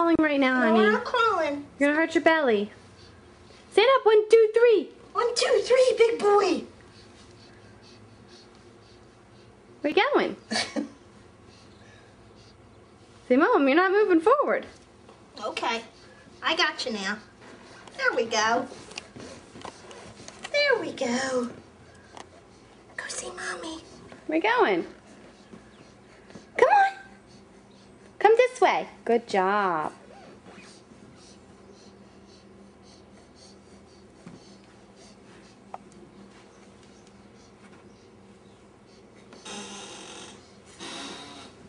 Crawling right now, No, honey. we're not crawling. You're gonna hurt your belly. Stand up. 1, 2, 3. 1, 2, 3, big boy. Where you going? Say, Mom, you're not moving forward. Okay, I got you now. There we go. There we go. Go see Mommy. Where you going? Come on. Come this way. Good job.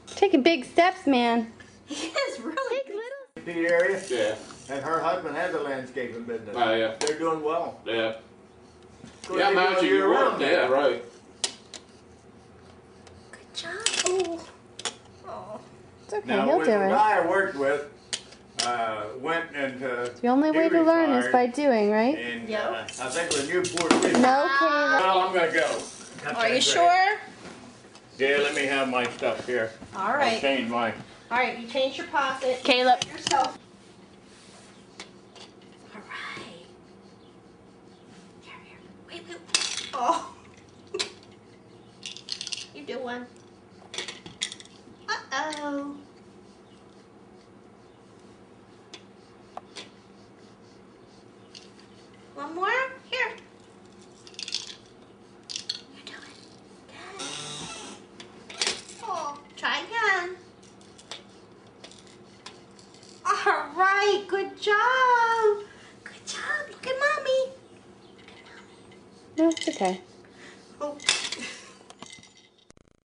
Taking big steps, man. He is really Take little. The area, Yeah. and her husband has a landscaping business. Oh, yeah. They're doing well. Yeah. Of course, Yeah, they imagine go you year-round work. Yeah, now. right. good job. Oh. Oh. It's okay, Now, he'll when do the it. guy I worked with went into The only way to learn is by doing, right? and Yep. I think it was Newport Richie. No, Kayla. Well, I'm gonna go. That's Are you great. sure? Yeah, let me have my stuff here. All I'll right. change mine. All right, you changed your pocket. Caleb. Yourself. All right. Here, here. Wait, wait. Oh. You do one. Uh-oh. One more? Here. You're doing good. Oh, try again. All right, good job. Good job. Look at Mommy. Look at Mommy. No, it's okay.